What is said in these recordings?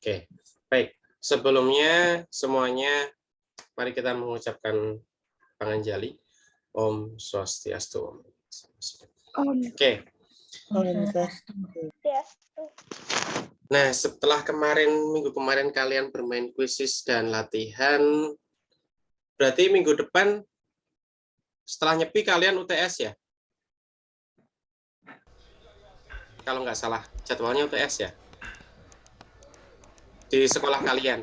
Oke, baik. Sebelumnya semuanya, mari kita mengucapkan panganjali. Om Swastiastu. Oke. Nah, setelah minggu kemarin kalian bermain kuisis dan latihan, berarti minggu depan setelah nyepi kalian UTS ya? Kalau nggak salah, jadwalnya UTS ya? Di sekolah kalian.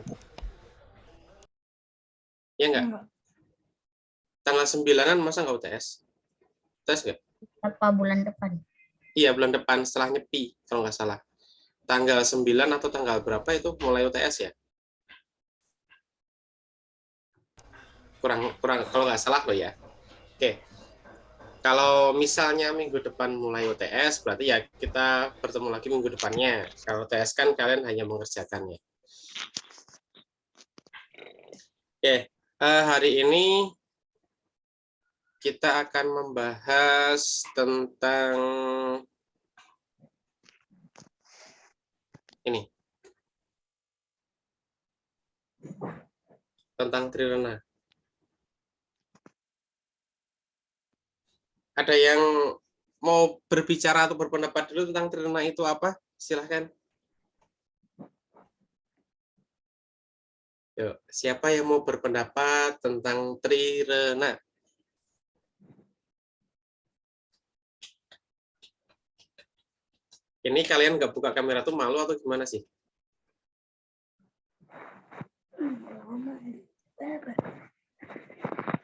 Ya nggak? Tanggal 9-an masa nggak UTS? UTS nggak? Apa bulan depan? Iya, bulan depan setelah nyepi, kalau nggak salah. Tanggal 9 atau tanggal berapa itu mulai UTS ya? Kurang kalau nggak salah loh ya. Oke. Kalau misalnya minggu depan mulai UTS, berarti ya kita bertemu lagi minggu depannya. Kalau UTS kan kalian hanya mengerjakannya. Oke, hari ini kita akan membahas tentang ini. Tentang trirena. Ada yang mau berbicara atau berpendapat dulu tentang trirena itu apa? Silahkan. Yuk, siapa yang mau berpendapat tentang trirena? Ini kalian nggak buka kamera tuh malu atau gimana sih?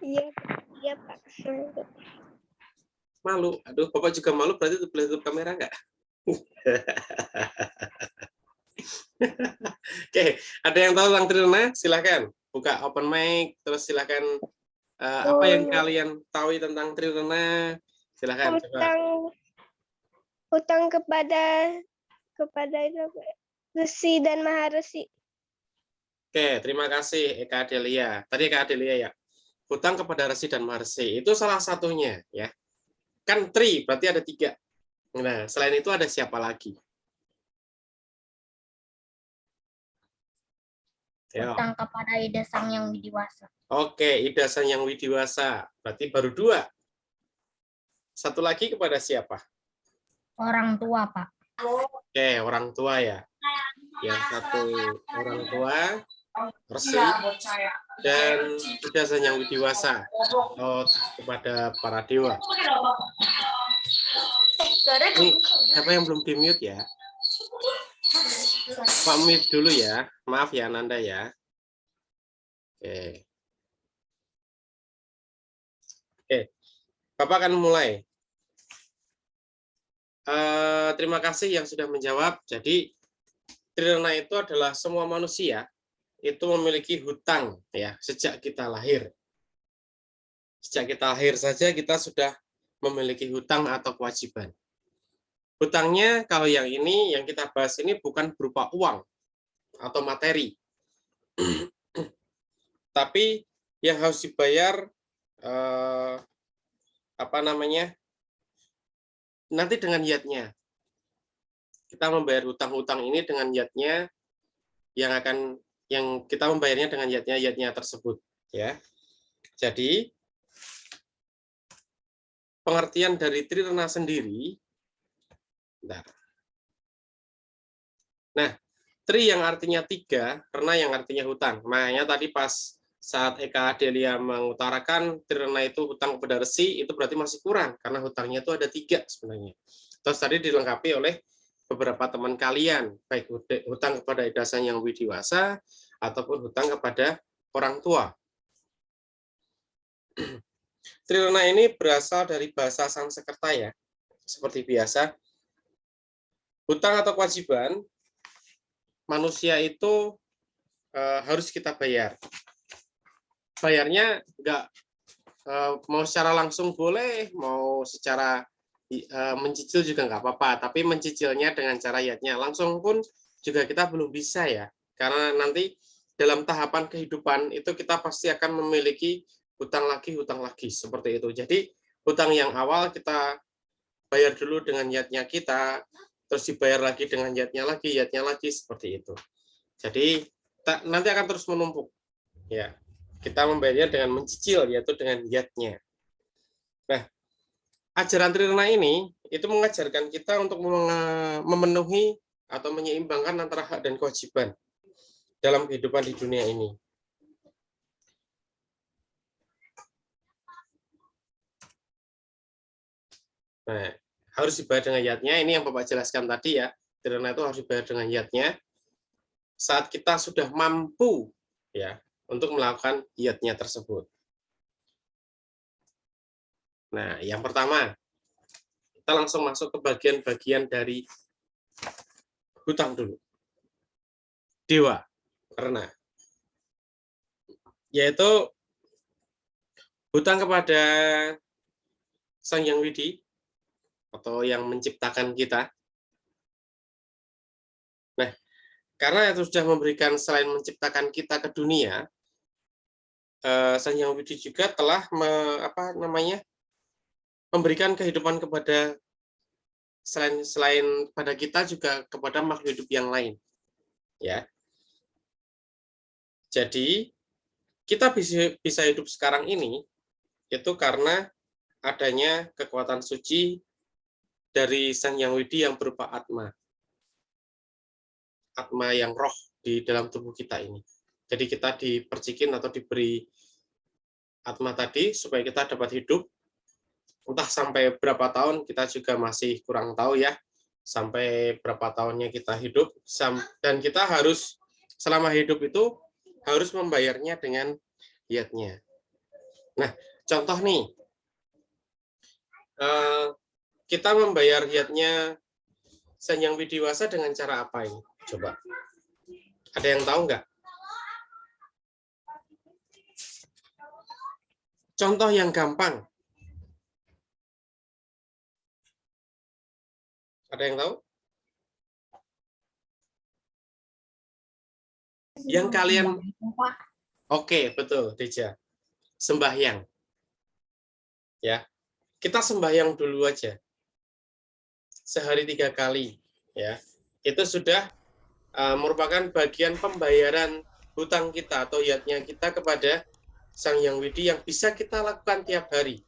Iya Pak. Malu. Aduh, Bapak juga malu, berarti boleh tutup kamera nggak? Oke, ada yang tahu tentang trirena? Silahkan buka open mic, terus silahkan apa yang kalian tahu tentang trirena? Silahkan coba. Hutang kepada Resi dan Maharesi. Oke, terima kasih Eka Adelia. Tadi Eka Adelia ya. Hutang kepada Resi dan Maharesi itu salah satunya ya. Kan tri berarti ada 3. Nah, selain itu ada siapa lagi? Hutang kepada Ida Sang Yang Widiwasa. Oke, Ida Sang Yang Widiwasa. Berarti baru 2. Satu lagi kepada siapa? Orang tua, Pak. Oke, orang tua ya. Yang satu orang tua, Resi, dan Ida Sang Yang Widiwasa. Kepada para dewa. Ini siapa yang belum di-mute ya? Pak mute dulu ya. Maaf ya Nanda ya. Oke. Oke. Bapak akan mulai. Terima kasih yang sudah menjawab. Jadi trirena itu adalah semua manusia itu memiliki hutang ya sejak kita lahir. Sejak kita lahir saja kita sudah memiliki hutang atau kewajiban. Hutangnya kalau yang ini yang kita bahas ini bukan berupa uang atau materi. Tapi yang harus dibayar nanti dengan yatnya. Kita membayar hutang-hutang ini dengan yatnya yang kita membayarnya dengan yatnya tersebut ya. Jadi pengertian dari trirena sendiri. Bentar. Nah, tri yang artinya 3, rena yang artinya hutang. Makanya tadi pas saat Eka Adelia mengutarakan trirena itu hutang kepada Resi, itu berarti masih kurang karena hutangnya itu ada 3 sebenarnya. Terus tadi dilengkapi oleh beberapa teman kalian, baik hutang kepada Ida Sang Yang Widiwasa ataupun hutang kepada orang tua. Trirena ini berasal dari bahasa Sanskerta ya. Seperti biasa, hutang atau kewajiban manusia itu harus kita bayar. Bayarnya nggak mau secara langsung boleh, mau secara mencicil juga nggak apa-apa, tapi mencicilnya dengan cara yatnya langsung pun juga kita belum bisa ya, karena nanti dalam tahapan kehidupan itu kita pasti akan memiliki hutang lagi seperti itu. Jadi hutang yang awal kita bayar dulu dengan yatnya kita, terus dibayar lagi dengan yatnya lagi seperti itu. Jadi nanti akan terus menumpuk. Ya, kita membayarnya dengan mencicil, yaitu dengan yatnya. Nah, ajaran Trirna ini itu mengajarkan kita untuk memenuhi atau menyeimbangkan antara hak dan kewajiban dalam kehidupan di dunia ini. Nah, harus dibayar dengan yatnya. Ini yang Bapak jelaskan tadi ya. Trirna itu harus dibayar dengan yatnya saat kita sudah mampu ya untuk melakukan yatnya tersebut. Nah, yang pertama, kita langsung masuk ke bagian-bagian dari hutang dulu. Dewa, karena yaitu hutang kepada Sang Hyang Widi atau yang menciptakan kita. Nah, karena itu sudah memberikan selain menciptakan kita ke dunia, Sang Hyang Widi juga telah memberikan kehidupan kepada selain pada kita juga kepada makhluk hidup yang lain. Ya. Jadi kita bisa hidup sekarang ini itu karena adanya kekuatan suci dari Sang Hyang Widi yang berupa Atma. Atma yang roh di dalam tubuh kita ini. Jadi kita dipercikin atau diberi Atma tadi supaya kita dapat hidup. Entah sampai berapa tahun, kita juga masih kurang tahu ya. Sampai berapa tahunnya kita hidup. Dan kita harus, selama hidup itu, harus membayarnya dengan yatnya. Nah, contoh nih. Kita membayar yatnya Sang Hyang Widiwasa dengan cara apa ini? Coba. Ada yang tahu nggak? Contoh yang gampang. Ada yang tahu? Yang kalian... Oke, betul, Deja. Sembahyang. Ya. Kita sembahyang dulu aja. Sehari 3 kali. Ya. Itu sudah merupakan bagian pembayaran hutang kita atau yatnya kita kepada Sang Hyang Widi yang bisa kita lakukan tiap hari.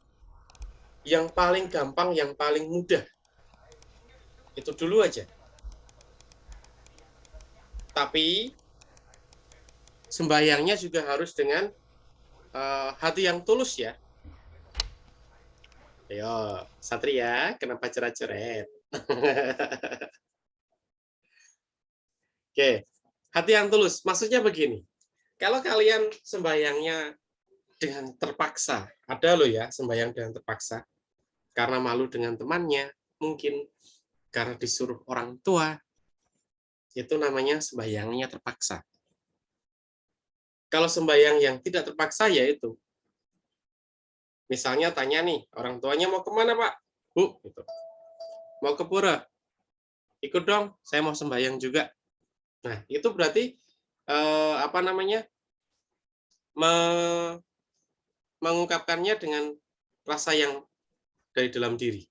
Yang paling gampang, yang paling mudah. Itu dulu aja. Tapi sembahyangnya juga harus dengan hati yang tulus ya. Ayo, Satria, kenapa coret-coret? Oke, hati yang tulus. Maksudnya begini, kalau kalian sembahyangnya dengan terpaksa, ada loh ya sembahyang dengan terpaksa, karena malu dengan temannya, mungkin karena disuruh orang tua, itu namanya sembahyangnya terpaksa. Kalau sembahyang yang tidak terpaksa, yaitu misalnya tanya nih, orang tuanya mau kemana Pak? Bu, gitu. Mau ke pura? Ikut dong, saya mau sembahyang juga. Nah, itu berarti mengungkapkannya dengan rasa yang dari dalam diri.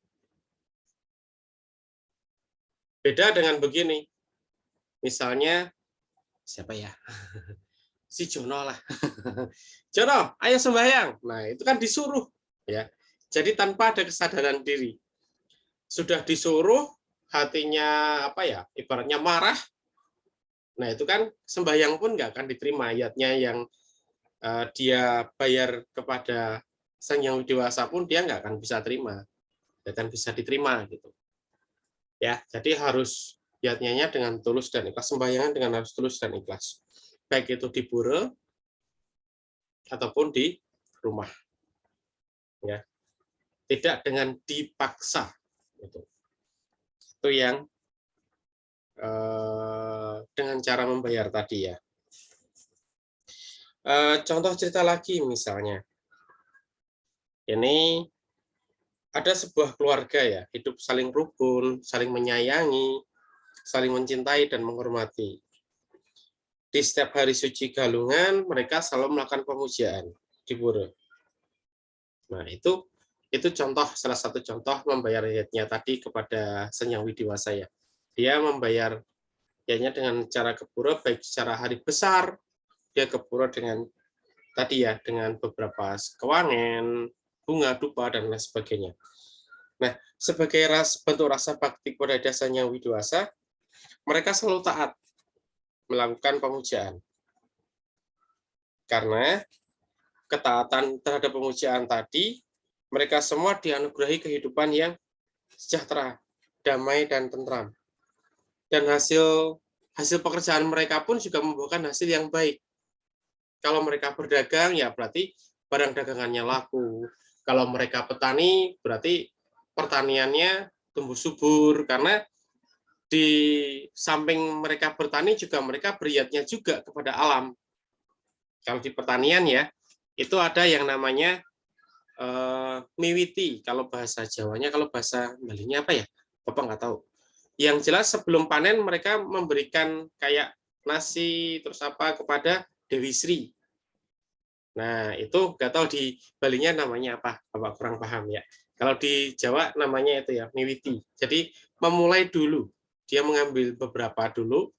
Beda dengan begini, misalnya siapa ya? Si Jono lah. Jono, ayo sembahyang. Nah, itu kan disuruh, ya. Jadi tanpa ada kesadaran diri. Sudah disuruh, hatinya ibaratnya marah. Nah, itu kan sembahyang pun nggak akan diterima. Ayatnya yang dia bayar kepada Sang Hyang Widiwasa pun dia nggak akan bisa terima. Nggak akan bisa diterima gitu. Ya, jadi harus yatnya dengan tulus dan ikhlas, sembayangan dengan harus tulus dan ikhlas. Baik itu di pura ataupun di rumah. Ya. Tidak dengan dipaksa. Itu yang dengan cara membayar tadi ya. Contoh cerita lagi misalnya. Ini ada sebuah keluarga ya, hidup saling rukun, saling menyayangi, saling mencintai dan menghormati. Di setiap hari suci Galungan, mereka selalu melakukan pemujaan di pura. Nah, itu contoh, salah satu contoh membayar yatnya tadi kepada Sang Hyang Widiwasa ya. Dia membayar Yaitu dengan cara ke pura baik secara hari besar, dia ke pura dengan tadi ya, dengan beberapa kewangan, bunga, dupa, dan lain sebagainya. Nah, sebagai bentuk rasa bakti kepada Ida Sang Hyang Widi-Wasa, mereka selalu taat melakukan pemujaan. Karena ketaatan terhadap pemujaan tadi, mereka semua dianugerahi kehidupan yang sejahtera, damai, dan tentram. Dan hasil pekerjaan mereka pun juga membuahkan hasil yang baik. Kalau mereka berdagang, ya berarti barang dagangannya laku. Kalau mereka petani, berarti pertaniannya tumbuh subur. Karena di samping mereka bertani juga mereka beriatnya juga kepada alam. Kalau di pertanian ya, itu ada yang namanya miwiti. Kalau bahasa Jawanya, kalau bahasa Balinya apa ya? Bapak nggak tahu. Yang jelas sebelum panen mereka memberikan kayak nasi terus apa kepada Dewi Sri. Nah, itu nggak tahu di Balinya namanya apa, Bapak kurang paham ya. Kalau di Jawa namanya itu ya, miwiti. Jadi memulai dulu. Dia mengambil beberapa dulu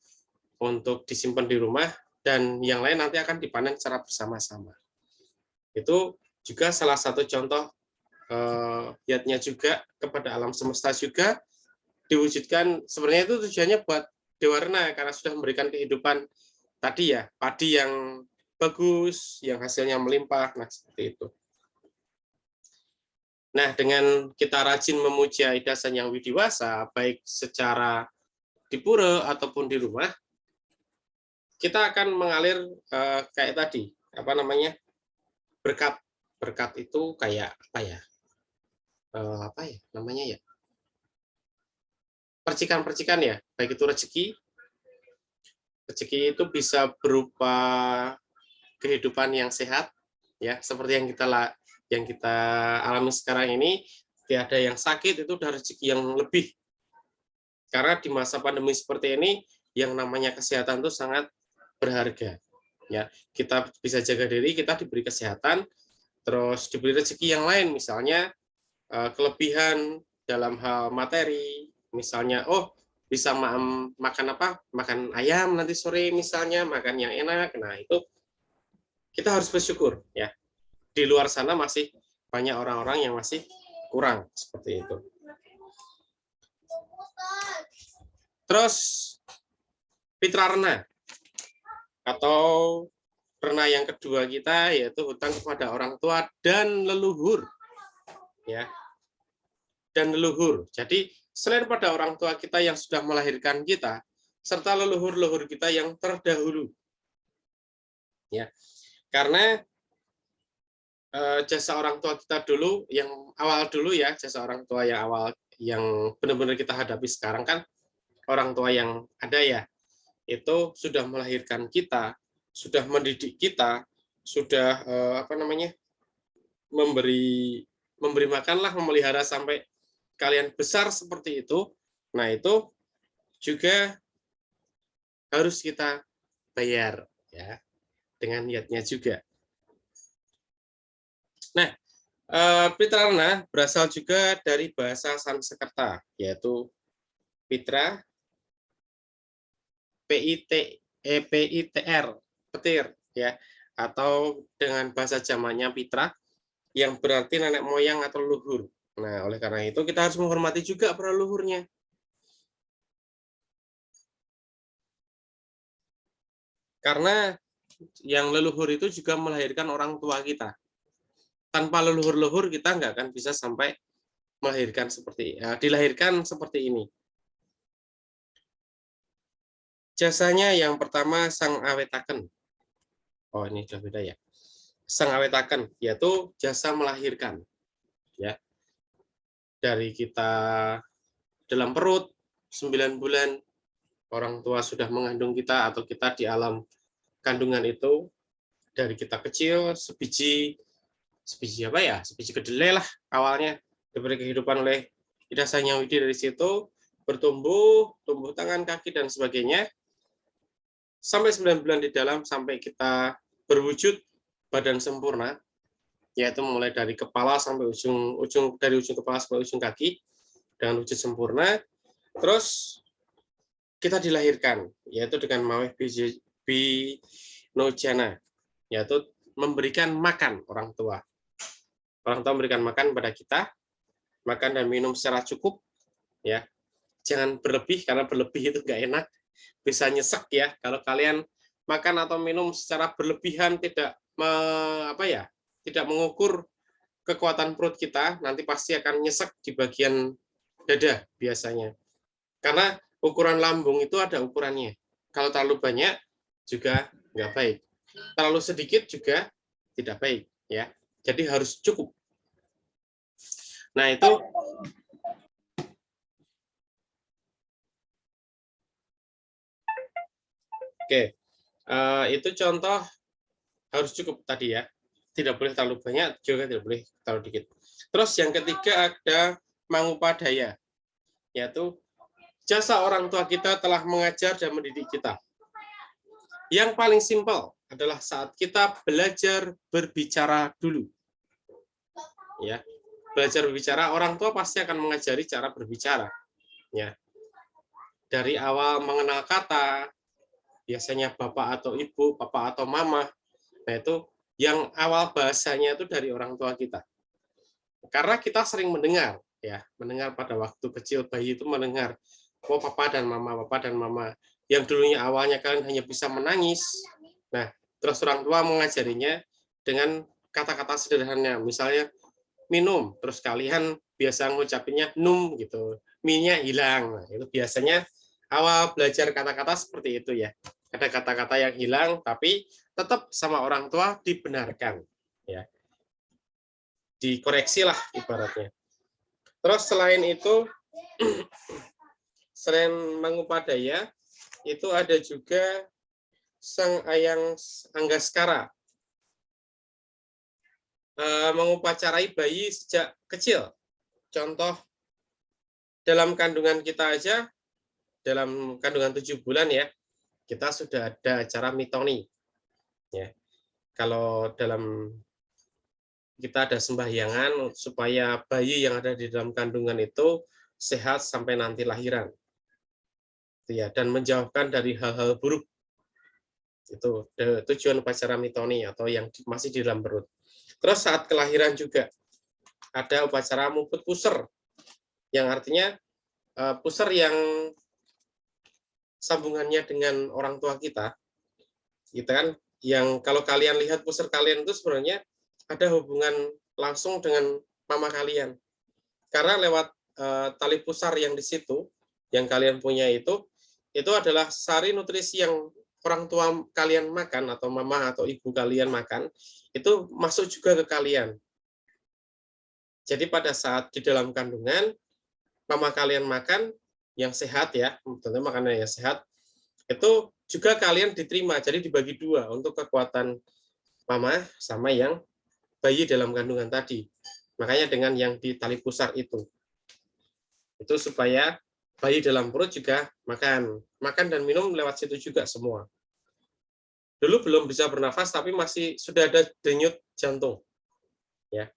untuk disimpan di rumah dan yang lain nanti akan dipanen secara bersama-sama. Itu juga salah satu contoh giatnya juga kepada alam semesta juga diwujudkan. Sebenarnya itu tujuannya buat Dewarna karena sudah memberikan kehidupan tadi ya, padi yang bagus, yang hasilnya melimpah, nah seperti itu. Nah, dengan kita rajin memuja Ida Sang Hyang Widi-Wasa, baik secara di pura ataupun di rumah, kita akan mengalir kayak tadi, apa namanya, berkat. Berkat itu kayak apa ya? Apa ya namanya ya? Percikan-percikan ya, baik itu rezeki. Rezeki itu bisa berupa kehidupan yang sehat, ya seperti yang kita alami sekarang ini. Tidak ada yang sakit, itu udah rezeki yang lebih. Karena di masa pandemi seperti ini, yang namanya kesehatan itu sangat berharga. Ya, kita bisa jaga diri, kita diberi kesehatan, terus diberi rezeki yang lain, misalnya kelebihan dalam hal materi, misalnya bisa makan apa, makan ayam nanti sore misalnya, makan yang enak. Nah itu kita harus bersyukur ya. Di luar sana masih banyak orang-orang yang masih kurang seperti itu. Terus Pitrarna atau rena yang kedua kita yaitu hutang kepada orang tua dan leluhur, ya, dan leluhur. Jadi selain pada orang tua kita yang sudah melahirkan kita, serta leluhur-leluhur kita yang terdahulu, ya, karena jasa orang tua kita dulu, yang awal dulu ya, jasa orang tua yang awal yang benar-benar kita hadapi sekarang kan orang tua yang ada ya, itu sudah melahirkan kita, sudah mendidik kita, sudah apa namanya, memberi makanlah, memelihara sampai kalian besar seperti itu. Nah itu juga harus kita bayar ya, dengan niatnya juga. Nah, Pitrarna berasal juga dari bahasa Sanskerta, yaitu Pitra, PITR, petir ya, atau dengan bahasa Jamannya Pitra, yang berarti nenek moyang atau leluhur. Nah, oleh karena itu kita harus menghormati juga para leluhurnya. Karena yang leluhur itu juga melahirkan orang tua kita. Tanpa leluhur-leluhur kita nggak akan bisa sampai melahirkan dilahirkan seperti ini. Jasanya yang pertama sang awetaken. Oh, ini sudah beda ya. Sang awetaken yaitu jasa melahirkan. Ya. Dari kita dalam perut 9 bulan orang tua sudah mengandung kita atau kita di alam kandungan itu, dari kita kecil sebiji apa ya, sebiji kedelai lah awalnya diberi kehidupan oleh Ida Sang Hyang Widi. Dari situ bertumbuh, tumbuh tangan, kaki dan sebagainya sampai 9 bulan di dalam, sampai kita berwujud badan sempurna, yaitu mulai dari kepala sampai ujung kepala sampai ujung kaki dengan wujud sempurna. Terus kita dilahirkan, yaitu dengan maweh binojana, yaitu memberikan makan orang tua. Orang tua memberikan makan pada kita, makan dan minum secara cukup, ya. Jangan berlebih, karena berlebih itu nggak enak, bisa nyesek ya. Kalau kalian makan atau minum secara berlebihan, tidak tidak mengukur kekuatan perut kita, nanti pasti akan nyesek di bagian dada biasanya. Karena ukuran lambung itu ada ukurannya. Kalau terlalu banyak juga nggak baik. Terlalu sedikit juga tidak baik, ya. Jadi harus cukup. Nah, itu oke. Itu contoh harus cukup tadi ya. Tidak boleh terlalu banyak, juga tidak boleh terlalu dikit. Terus yang ketiga ada mangupadaya, yaitu jasa orang tua kita telah mengajar dan mendidik kita. Yang paling simpel adalah saat kita belajar berbicara dulu. Ya, belajar berbicara, orang tua pasti akan mengajari cara berbicara. Ya, dari awal mengenal kata, biasanya bapak atau ibu, papa atau mama. Nah, itu yang awal bahasanya itu dari orang tua kita. Karena kita sering mendengar, ya, mendengar pada waktu kecil bayi itu mendengar, oh papa dan mama. Yang dulunya awalnya kalian hanya bisa menangis. Nah, terus orang tua mengajarinya dengan kata-kata sederhana, misalnya minum, terus kalian biasa ngucapinnya num gitu, minyak hilang. Nah, itu biasanya awal belajar kata-kata seperti itu ya. Ada kata-kata yang hilang, tapi tetap sama orang tua dibenarkan, ya. Dikoreksi lah ibaratnya. Terus selain itu, selain mangupadaya, itu ada juga Sang Ayang Anggaskara, mengupacarai bayi sejak kecil. Contoh, dalam kandungan kita aja, dalam kandungan 7 bulan ya, kita sudah ada acara mitoni. Ya. Kalau dalam kita ada sembahyangan supaya bayi yang ada di dalam kandungan itu sehat sampai nanti lahiran. Ya, dan menjauhkan dari hal-hal buruk. Itu tujuan upacara mitoni atau yang masih di dalam perut. Terus saat kelahiran juga ada upacara muput puser, yang artinya puser yang sambungannya dengan orang tua kita, gitu kan? Yang kalau kalian lihat puser kalian itu sebenarnya ada hubungan langsung dengan mama kalian, karena lewat tali pusar yang di situ, yang kalian punya itu adalah sari nutrisi yang orang tua kalian makan atau mama atau ibu kalian makan, itu masuk juga ke kalian. Jadi pada saat di dalam kandungan, mama kalian makan yang sehat ya, tentu makanan yang sehat, itu juga kalian diterima, jadi dibagi dua untuk kekuatan mama sama yang bayi dalam kandungan tadi. Makanya dengan yang di tali pusar itu supaya bayi dalam perut juga makan dan minum lewat situ juga semua. Dulu belum bisa bernafas, tapi masih sudah ada denyut jantung, ya.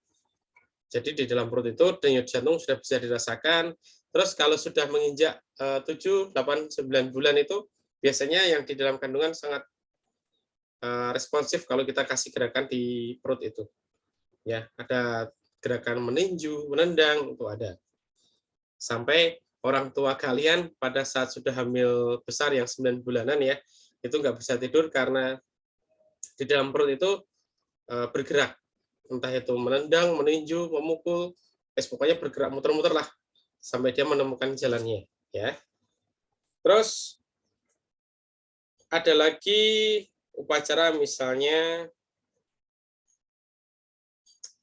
Jadi di dalam perut itu denyut jantung sudah bisa dirasakan. Terus kalau sudah menginjak 7, 8, 9 bulan itu biasanya yang di dalam kandungan sangat responsif kalau kita kasih gerakan di perut itu. Ya, ada gerakan meninju, menendang, itu ada. Sampai orang tua kalian pada saat sudah hamil besar yang 9 bulanan ya, itu nggak bisa tidur karena di dalam perut itu bergerak. Entah itu menendang, meninju, memukul, pokoknya bergerak muter-muter lah sampai dia menemukan jalannya, ya. Terus ada lagi upacara misalnya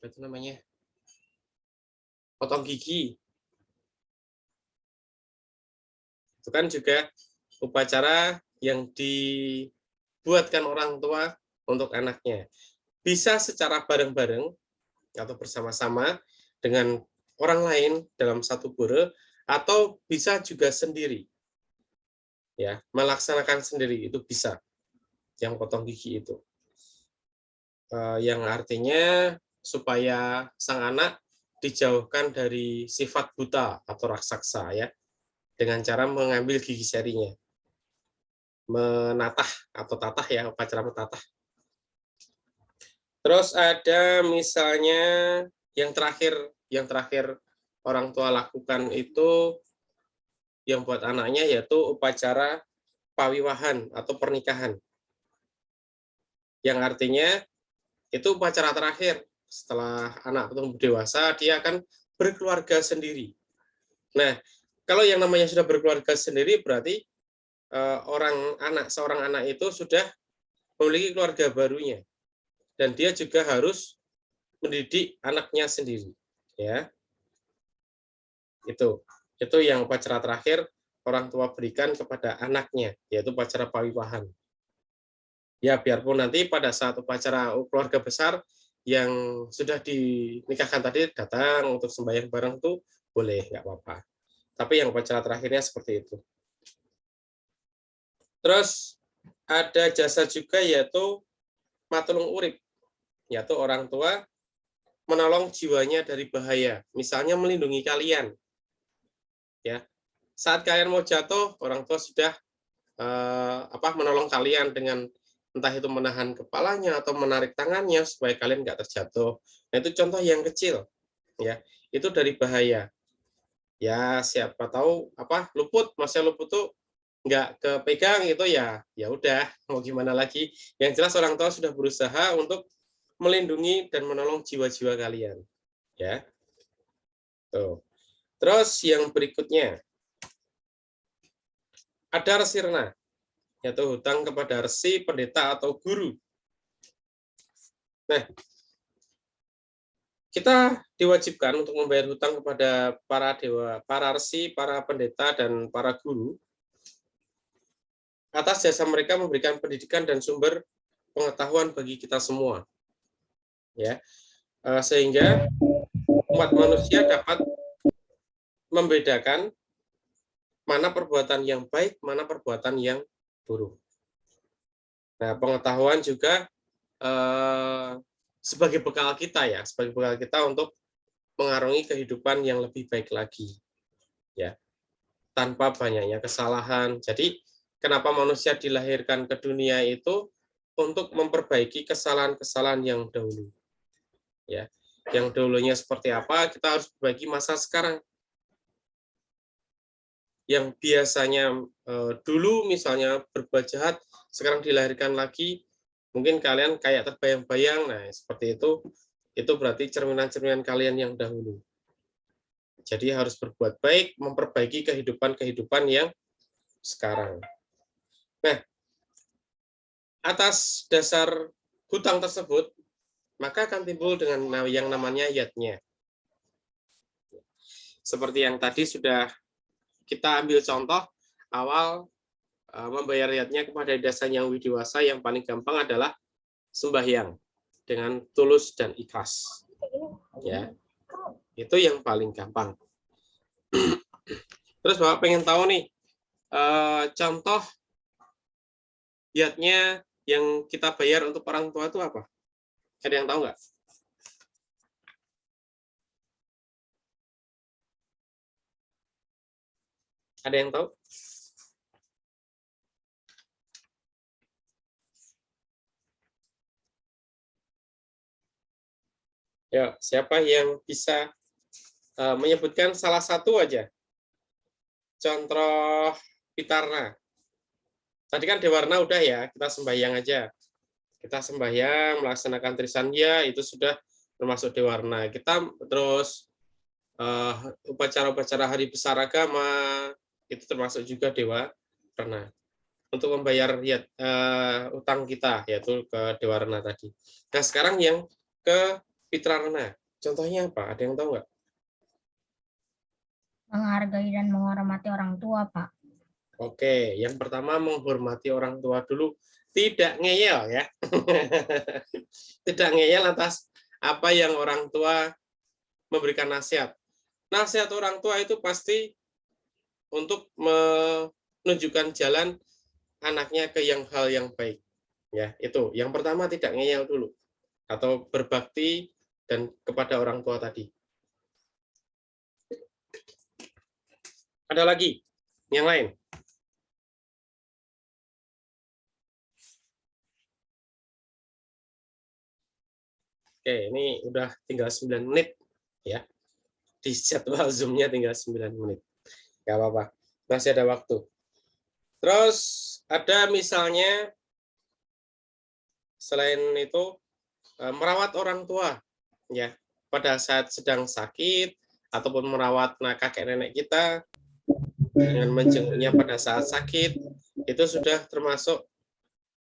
apa itu namanya? Potong gigi. Itu kan juga upacara yang dibuatkan orang tua untuk anaknya. Bisa secara bareng-bareng atau bersama-sama dengan orang lain dalam satu pura, atau bisa juga sendiri. Ya, melaksanakan sendiri itu bisa. Yang potong gigi itu. Yang artinya supaya sang anak dijauhkan dari sifat buta atau raksasa ya, dengan cara mengambil gigi serinya. menatah atau tatah ya, upacara menatah. Terus ada misalnya yang terakhir orang tua lakukan itu yang buat anaknya yaitu upacara pawiwahan atau pernikahan. Yang artinya itu upacara terakhir setelah anak tumbuh dewasa dia akan berkeluarga sendiri. Nah, kalau yang namanya sudah berkeluarga sendiri berarti seorang anak itu sudah memiliki keluarga barunya dan dia juga harus mendidik anaknya sendiri, ya. Itu yang upacara terakhir orang tua berikan kepada anaknya, yaitu upacara pawiwahan. Ya, biarpun nanti pada saat upacara keluarga besar yang sudah dinikahkan tadi datang untuk sembahyang bareng tuh boleh, nggak apa-apa. Tapi yang upacara terakhirnya seperti itu. Terus ada jasa juga yaitu matulung urip, yaitu orang tua menolong jiwanya dari bahaya, misalnya melindungi kalian. Ya, saat kalian mau jatuh, orang tua sudah menolong kalian dengan entah itu menahan kepalanya atau menarik tangannya supaya kalian nggak terjatuh. Nah, itu contoh yang kecil, ya. Itu dari bahaya. Ya, siapa tahu luput, masa luput tuh nggak kepegang itu ya, ya udah mau gimana lagi. Yang jelas orang tua sudah berusaha untuk melindungi dan menolong jiwa-jiwa kalian, ya. Tuh. Terus yang berikutnya ada resirna, yaitu hutang kepada resi, pendeta, atau guru. Nah, kita diwajibkan untuk membayar hutang kepada para dewa, para resi, para pendeta, dan para guru atas jasa mereka memberikan pendidikan dan sumber pengetahuan bagi kita semua. Ya, sehingga umat manusia dapat membedakan mana perbuatan yang baik, mana perbuatan yang buruk. Nah, pengetahuan juga sebagai bekal kita ya, sebagai bekal kita untuk mengarungi kehidupan yang lebih baik lagi, ya, tanpa banyaknya kesalahan. Jadi, kenapa manusia dilahirkan ke dunia itu untuk memperbaiki kesalahan-kesalahan yang dahulu, ya, yang dulunya seperti apa, kita harus perbaiki masa sekarang. Yang biasanya dulu misalnya berbuat jahat, sekarang dilahirkan lagi, mungkin kalian kayak terbayang-bayang, nah seperti itu berarti cerminan-cerminan kalian yang dahulu. Jadi harus berbuat baik, memperbaiki kehidupan yang sekarang. Nah, atas dasar hutang tersebut, maka akan timbul dengan yang namanya yatnya. Seperti yang tadi sudah kita ambil contoh awal, membayar yatnya kepada dasa yang widiwasa yang paling gampang adalah sembahyang dengan tulus dan ikhlas. Ya, itu yang paling gampang. Terus Bapak pengen tahu nih, contoh yatnya yang kita bayar untuk orang tua itu apa? Ada yang tahu nggak? Ada yang tahu? Ya, siapa yang bisa menyebutkan salah satu aja? Contoh Pitarna. Tadi kan Dewarna udah ya, kita sembahyang aja. Kita sembahyang, melaksanakan Trisandya, itu sudah termasuk Dewarna. Kita terus upacara-upacara hari besar agama, itu termasuk juga Dewarna. Untuk membayar utang kita, yaitu ke Dewarna tadi. Nah, sekarang yang ke Pitrarna. Contohnya apa? Ada yang tahu nggak? Menghargai dan menghormati orang tua, Pak. Oke, yang pertama menghormati orang tua dulu. Tidak ngeyel ya. Tidak ngeyel atas apa yang orang tua memberikan nasihat. Nasihat orang tua itu pasti untuk menunjukkan jalan anaknya ke hal yang baik. Ya, itu. Yang pertama tidak ngeyel dulu atau berbakti dan kepada orang tua tadi. Ada lagi yang lain? Oke, ini udah tinggal 9 menit ya. Di jadwal Zoom-nya tinggal 9 menit. Nggak apa-apa, masih ada waktu. Terus ada misalnya selain itu merawat orang tua ya pada saat sedang sakit ataupun merawat kakek nenek kita dengan menjenguknya pada saat sakit, itu sudah termasuk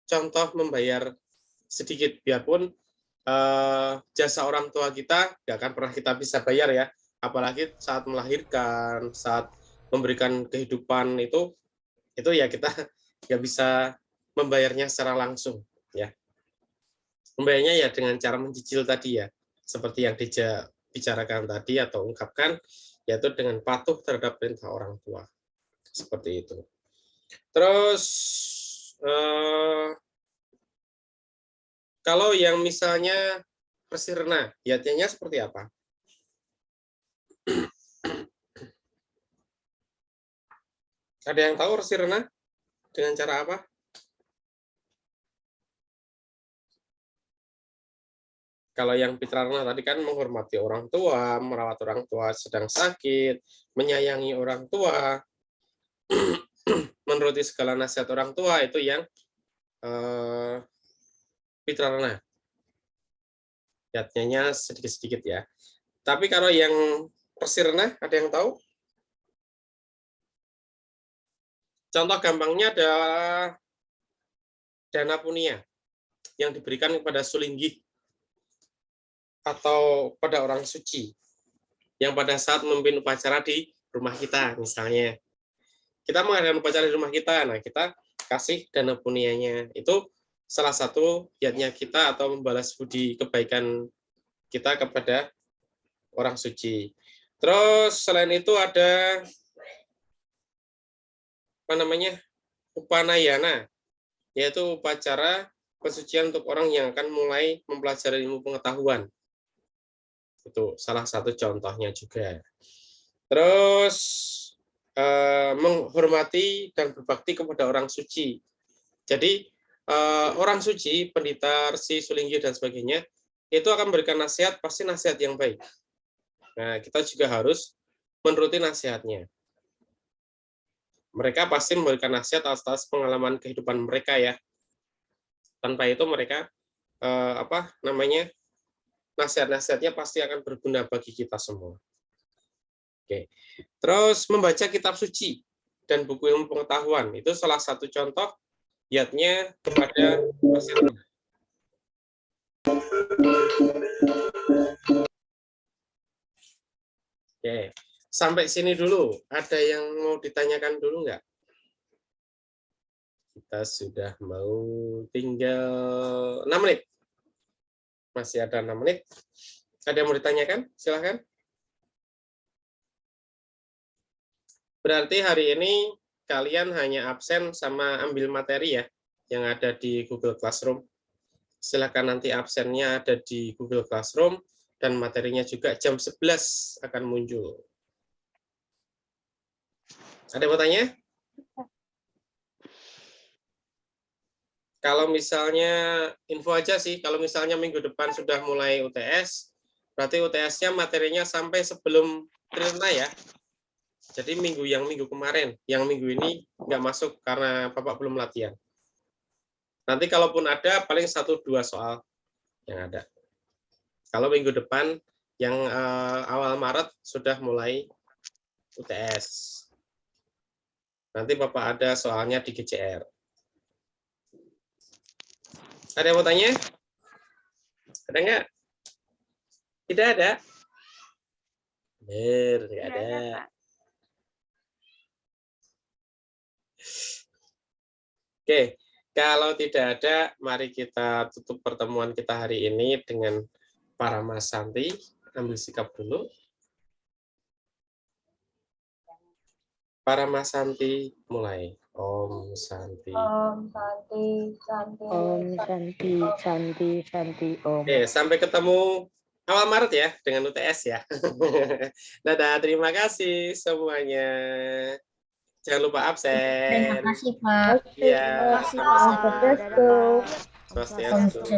contoh membayar sedikit, biarpun jasa orang tua kita nggak akan pernah kita bisa bayar ya, apalagi saat melahirkan, saat memberikan kehidupan itu ya kita nggak bisa membayarnya secara langsung ya. Membayarnya ya dengan cara mencicil tadi ya, seperti yang dibicarakan tadi atau ungkapkan, yaitu dengan patuh terhadap perintah orang tua. Seperti itu. Terus kalau yang misalnya Resirna, yatinya seperti apa? Ada yang tahu Resirna dengan cara apa? Kalau yang Pitrarna tadi kan menghormati orang tua, merawat orang tua sedang sakit, menyayangi orang tua, menuruti segala nasihat orang tua, itu yang Pitrarna. Yatnya sedikit-sedikit ya. Tapi kalau yang Resirna, ada yang tahu? Contoh gampangnya adalah dana punia yang diberikan kepada Sulinggi atau pada orang suci yang pada saat memimpin upacara di rumah kita, misalnya kita mengadakan upacara di rumah kita, nah kita kasih dana punianya, itu salah satu niatnya kita atau membalas budi kebaikan kita kepada orang suci. Terus selain itu ada apa namanya, upanayana, yaitu upacara pensucian untuk orang yang akan mulai mempelajari ilmu pengetahuan. Itu salah satu contohnya juga. Terus menghormati dan berbakti kepada orang suci. Jadi orang suci, pendeta, resi, sulinggi dan sebagainya, itu akan memberikan nasihat, pasti nasihat yang baik. Nah, kita juga harus menuruti nasihatnya. Mereka pasti memberikan nasihat atas pengalaman kehidupan mereka ya. Tanpa itu mereka nasihat-nasihatnya pasti akan berguna bagi kita semua. Oke. Terus membaca kitab suci dan buku ilmu pengetahuan, itu salah satu contoh giatnya kepada masyarakat. Oke. Sampai sini dulu. Ada yang mau ditanyakan dulu nggak? Kita sudah mau tinggal 6 menit. Masih ada 6 menit. Ada yang mau ditanyakan? Silahkan. Berarti hari ini kalian hanya absen sama ambil materi ya, yang ada di Google Classroom. Silakan nanti absennya ada di Google Classroom, dan materinya juga jam 11 akan muncul. Ada yang mau tanya? Kalau misalnya info aja sih, kalau misalnya minggu depan sudah mulai UTS, berarti UTS-nya materinya sampai sebelum Trirna ya. Jadi minggu kemarin, yang minggu ini nggak masuk karena Bapak belum latihan. Nanti kalaupun ada, paling 1-2 soal yang ada. Kalau minggu depan, yang awal Maret sudah mulai UTS. Nanti Bapak ada soalnya di GCR. Ada yang mau tanya? Ada nggak? Tidak ada? Benar, nggak ada. Oke, kalau tidak ada, mari kita tutup pertemuan kita hari ini dengan Paramasanti. Ambil sikap dulu. Paramasanti, mulai. Om Santi. Om Santi, Santi. Om Santi, Santi, Santi, Om. Oke, sampai ketemu awal Maret ya, dengan UTS ya. Dadah, terima kasih semuanya. Jangan lupa absen. Terima kasih, Pak. Iya. Terima kasih, Pak. Swastiastu. Om